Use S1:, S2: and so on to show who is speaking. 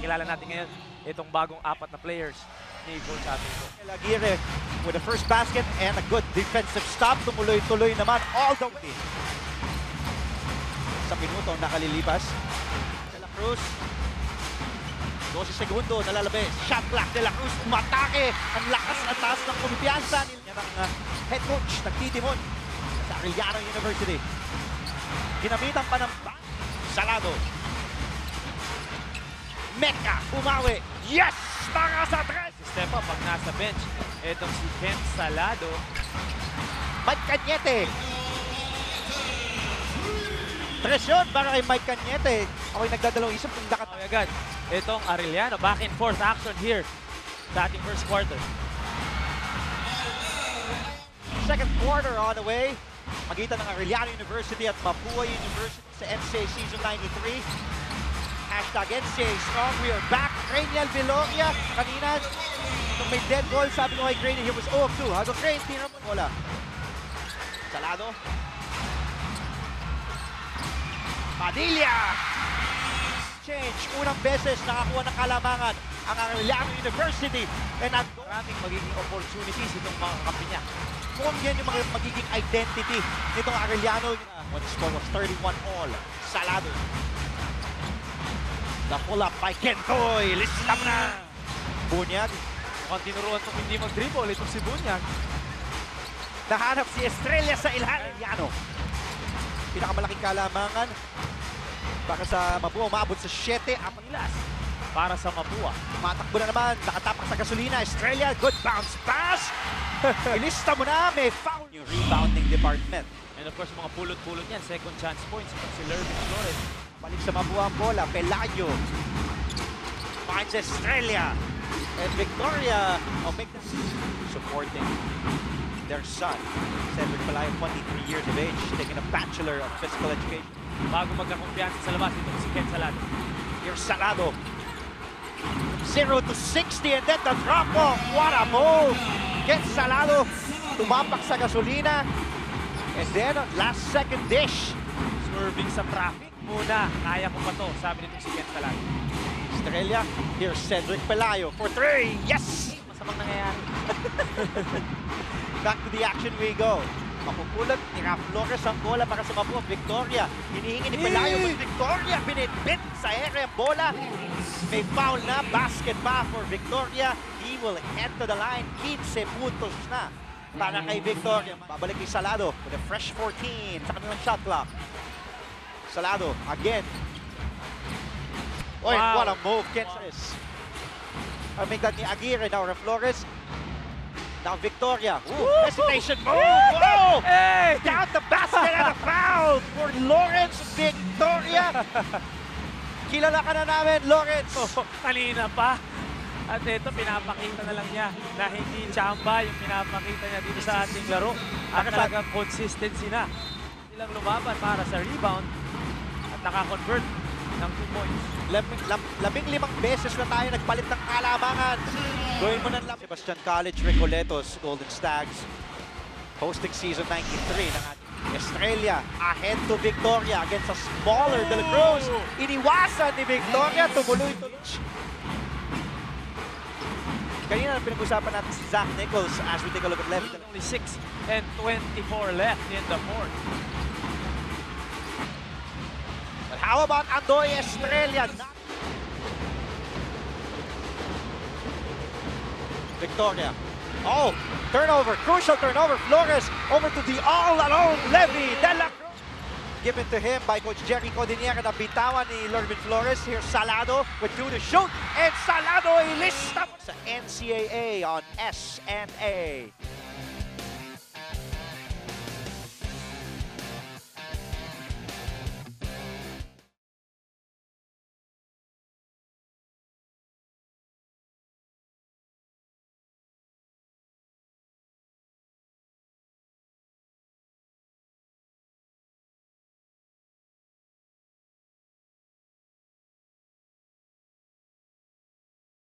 S1: Pakilala natin ngayon itong bagong apat na players ni Coach Atenco.
S2: Aguirre with the first basket and a good defensive stop. Tumuloy-tuloy naman all the way. Sa minuto nakalilipas. De La Cruz. 12 segundo, nalalabas. Shot clock, De La Cruz, umatake. Ang lakas at taas ng kumpiyansa niya ng head coach, nagtitimon sa Arellano University. Ginamitan pa ng Salado. Mecca, umawi. Yes! Para sa tres!
S1: Step up pag nasa bench. Itong si Ken Salado.
S2: Mike Cañete. Tres yun para kay Mike Cañete. Ako'y nagdadalawang isip kung
S1: Okay, agad. Itong Arellano, back and forth action here sa ating first quarter.
S2: Second quarter on the way. Magitan ng Arellano University at Mapua University sa NCAA Season 93. Hashtag NCAA Strong. We are back. Cranial Viloria. Kanina, nung may dead ball, sabi ko kay Crane, he was 0 of 2. Hago Crane, tira mo. Wala. Salado. Padilla. Change. Unang beses nakakuha ng kalamangan ang Arellano University. And
S1: Maraming magiging opportunities itong mga kampi niya.
S2: kung yan yung mga magiging identity nitong Arellano. When the score was 31 all. Salado. The pull-up by Kentoy. Lista mo na. Bunyag.
S1: Mukhang tinuruan itong hindi mag-dribble. Itong si Bunyag.
S2: Nahanap si Estrella sa Arellano. Pinakamalaking kalamangan. Para sa Mapua, umabot sa 7.
S1: Apilas para sa Mapua.
S2: Matakbo na naman. Nakatapak sa gasolina. Estrella, good bounce pass. Ilista mo na. May foul. Yung rebounding department.
S1: And of course, mga pulot-pulot yan. Second chance points. Itong si Lervin Flores.
S2: Balik sa Mapua ang bola. Pelayo. Finds Estrella. And Victoria. Supporting their son. Cedric Pelayo, 23 years of age. Taking a Bachelor of Physical Education.
S1: Bago magkakumpiyansa sa labas, itong si Ken Salado.
S2: Here's Salado. 0 to 60 and then the drop off. What a move. Ken Salado tumapak sa gasolina. And then last second dish.
S1: Swerving sa traffic. Muna, kaya ko pa to, sabi nitong si Ken Salado.
S2: Estrella. Here's Cedric Pelayo for 3. Yes!
S1: Masamang nangyayari.
S2: Back to the action we go. Mapupulat ni Raf Flores ang bola para sa Mapua. Victoria. Hinihingi ni Pelayo. Victoria binitbit sa ere ang bola. May foul na. Basket pa for Victoria. He will head to the line. 15 puntos na para kay Victoria. Babalik ni Salado with a fresh 14 sa kanilang shot clock. Salado again. Oy,
S1: Wow.
S2: what a move. Kensares. Amigad ni Aguirre. Now Flores. Now Victoria. Hesitation move. Whoa!
S1: Hey!
S2: Down the basket and a foul for Lawrence Victoria. Kilala ka na namin, Lawrence.
S1: Kanina pa. At ito, pinapakita na lang niya na hindi tsamba yung pinapakita niya dito sa ating laro. At talagang consistency na. Silang lumaban para sa rebound at nakakonvert ng 2 points.
S2: 15 beses na tayo nagpalit ng kalamangan. Gawin mo ng Sebastian College, Recoletos, Golden Stags. Hosting season 93 ng ating Estrella. Ahead to Victoria against a smaller De La Cruz. Iniwasan ni Victoria. Tumuloy-tuloy. Kanina pinag-usapan natin si Zach Nichols as we take a look at left.
S1: Only 6 and 24 left in the fourth.
S2: But how about Andoy Estrella? Victoria. Oh, turnover, crucial turnover. Flores over to the all-alone Levy. De La Cruz. Given to him by Coach Jerry Codinier na bitawan ni Lervin Flores. Here's Salado with 2 to shoot. And Salado ilista sa NCAA on SNA.